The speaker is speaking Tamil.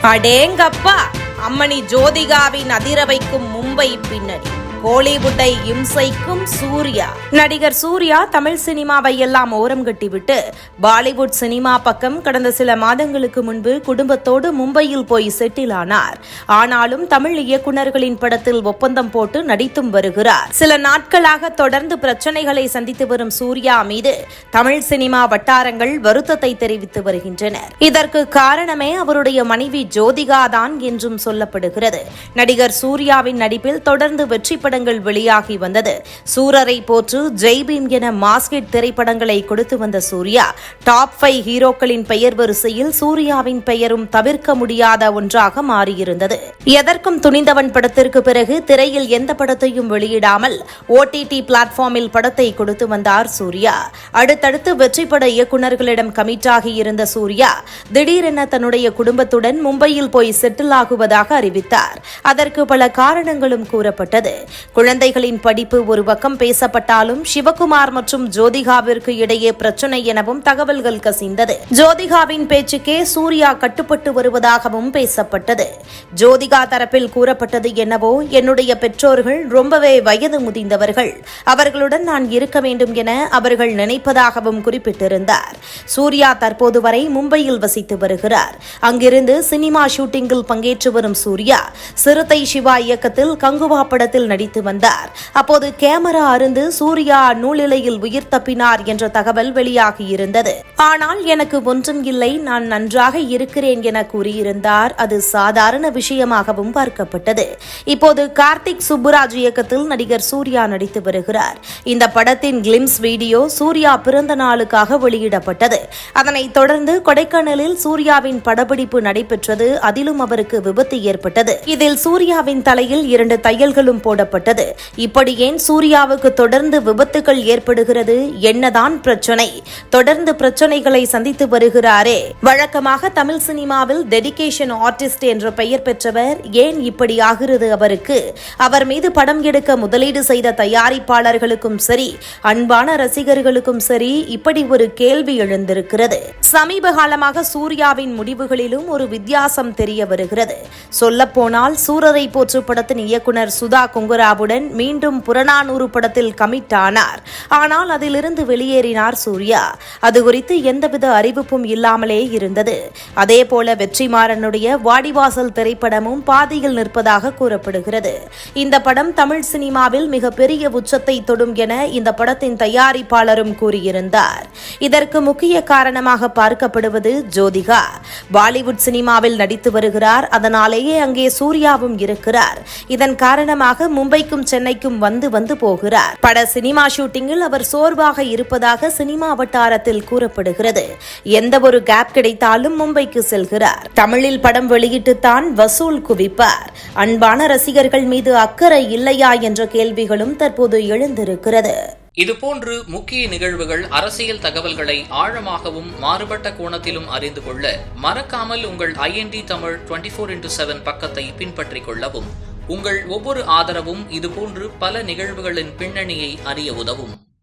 அடேங்கப்பா! அம்மணி ஜோதிகாவின் அதிர வைக்கும் மும்பை பின்னணி. கோலிவுட்டை இம்சைக்கும் சூர்யா. நடிகர் சூர்யா தமிழ் சினிமாவை எல்லாம் ஓரம் கட்டிவிட்டு பாலிவுட் சினிமா பக்கம் கடந்த சில மாதங்களுக்கு முன்பு குடும்பத்தோடு மும்பையில் போய் செட்டில் ஆனார். ஆனாலும் தமிழ் இயக்குநர்களின் படத்தில் ஒப்பந்தம் போட்டு நடித்தும் வருகிறார். சில நாட்களாக தொடர்ந்து பிரச்சனைகளை சந்தித்து வரும் சூர்யா மீது தமிழ் சினிமா வட்டாரங்கள் வருத்தத்தை தெரிவித்து வருகின்றனர். இதற்கு காரணமே அவருடைய மனைவி ஜோதிகா தான் என்றும் சொல்லப்படுகிறது. நடிகர் சூர்யாவின் நடிப்பில் தொடர்ந்து வெற்றி படங்கள் வெளியாகி வந்தது. சூரரை போற்று, ஜெய்பீம் என மாஸ்கெட் திரைப்படங்களை கொடுத்து வந்த சூர்யா டாப் 5 ஹீரோக்களின் பெயர் வரிசையில் சூர்யாவின் பெயரும் தவிர்க்க முடியாத ஒன்றாக மாறியிருந்தது. எதற்கும் துணிந்தவன் படத்திற்கு பிறகு திரையில் எந்த படத்தையும் வெளியிடாமல் OTT பிளாட்ஃபார்மில் படத்தை கொடுத்து வந்தார் சூர்யா. அடுத்தடுத்து வெற்றி பட இயக்குநர்களிடம் கமிட் ஆகியிருந்த சூர்யா திடீரென தன்னுடைய குடும்பத்துடன் மும்பையில் போய் செட்டில் ஆகுவதாக அறிவித்தார். அதற்கு பல காரணங்களும் கூறப்பட்டது. குழந்தைகளின் படிப்பு ஒரு பக்கம் பேசப்பட்டாலும் சிவகுமார் மற்றும் ஜோதிகாவிற்கு இடையே பிரச்சனை எனவும் தகவல்கள் கசிந்தது. ஜோதிகாவின் பேச்சுக்கே சூர்யா கட்டுப்பட்டு வருவதாகவும் பேசப்பட்டது. ஜோதிகா தரப்பில் கூறப்பட்டது என்னவோ, என்னுடைய பெற்றோர்கள் ரொம்பவே வயது முதிர்ந்தவர்கள், அவர்களுடன் நான் இருக்க வேண்டும் என அவர்கள் நினைப்பதாகவும் குறிப்பிட்டிருந்தார். சூர்யா தற்போது வரை மும்பையில் வசித்து வருகிறார். அங்கிருந்து சினிமா ஷூட்டிங்கில் பங்கேற்று வரும் சூர்யா சிறுத்தை சிவா இயக்கத்தில் கங்குவா படத்தில் நடித்து வந்தார். அப்போது கேமரா அருந்து சூர்யா நூலிலையில் உயிர் தப்பினார் என்ற தகவல் வெளியாகியிருந்தது. ஆனால் எனக்கு ஒன்றும் இல்லை, நான் நன்றாக இருக்கிறேன் என கூறியிருந்தார். அது சாதாரண விஷயமாகவும் பார்க்கப்பட்டது. இப்போது கார்த்திக் சுப்புராஜ் இயக்கத்தில் நடிகர் சூர்யா நடித்து வருகிறார். இந்த படத்தின் கிளிம்ஸ் வீடியோ சூர்யா பிறந்த நாளுக்காக வெளியிடப்பட்டது. அதனைத் தொடர்ந்து கொடைக்கானலில் சூர்யாவின் படப்பிடிப்பு நடைபெற்றது. அதிலும் அவருக்கு விபத்து ஏற்பட்டது. இதில் சூர்யாவின் தலையில் 2 தையல்களும் போடப்பட்டது. இப்படி ஏன் சூர்யாவுக்கு தொடர்ந்து விபத்துகள் ஏற்படுகிறது? என்னதான் பிரச்சனை? தொடர்ந்து பிரச்சனைகளை சந்தித்து வருகிறாரே. வழக்கமாக தமிழ் சினிமாவில் டெடிகேஷன் ஆர்டிஸ்ட் என்ற பெயர் பெற்றவர். ஏன் இப்படி ஆகிறது அவருக்கு? அவர் மீது படம் எடுக்க முதலீடு செய்த தயாரிப்பாளர்களுக்கும் சரி, அன்பான ரசிகர்களுக்கும் சரி, இப்படி ஒரு கேள்வி எழுந்திருக்கிறது. சமீப காலமாக சூர்யாவின் முடிவுகளிலும் ஒரு வித்தியாசம் தெரிய வருகிறது. சொல்லப்போனால் சூரரை போற்று படத்தின் இயக்குனர் சுதா கொங்குராவுடன் மீண்டும் புறநானூறு படத்தில் கமிட் ஆனார். ஆனால் அதிலிருந்து வெளியேறினார் சூர்யா. அது குறித்து எந்தவித அறிவிப்பும் இல்லாமலே இருந்தது. அதேபோல வெற்றிமாறனுடைய வாடிவாசல் திரைப்படமும் பாதியில் நிற்பதாக கூறப்படுகிறது. இந்த படம் தமிழ் சினிமாவில் மிகப்பெரிய உச்சத்தை தொடும் என இந்த படத்தின் தயாரிப்பாளரும் கூறியிருந்தார். இதற்கு முக்கிய காரணமாக பார்க்கப்படுவது ஜோதிகா. பாலிவுட் சினிமாவில் நடித்து வருகிறார். அதனாலேயே அங்கே சூர்யாவும் இருக்கிறார். இதன் காரணமாக மும்பைக்கும் சென்னைக்கும் வந்து போகிறார். பட சினிமா ஷூட்டிங்கில் அவர் சோர்வாக இருப்பதாக சினிமா வட்டாரத்தில் கூறப்படுகிறது. எந்த ஒரு கேப் கிடைத்தாலும் மும்பைக்கு செல்கிறார். தமிழில் படம் வெளியிட்டுத்தான் வசூல் குவிப்பார். அன்பான ரசிகர்கள் மீது அக்கறை இல்லையா என்ற கேள்விகளும் தற்போது எழுந்திருக்கிறது. இதுபோன்று முக்கிய நிகழ்வுகள், அரசியல் தகவல்களை ஆழமாகவும் மாறுபட்ட கோணத்திலும் அறிந்து கொள்ள மறக்காமல் உங்கள் IND தமிழ் 24/7 பக்கத்தை பின்பற்றிக் கொள்ளவும். உங்கள் ஒவ்வொரு ஆதரவும் இதுபோன்று பல நிகழ்வுகளின் பின்னணியை அறிய உதவும்.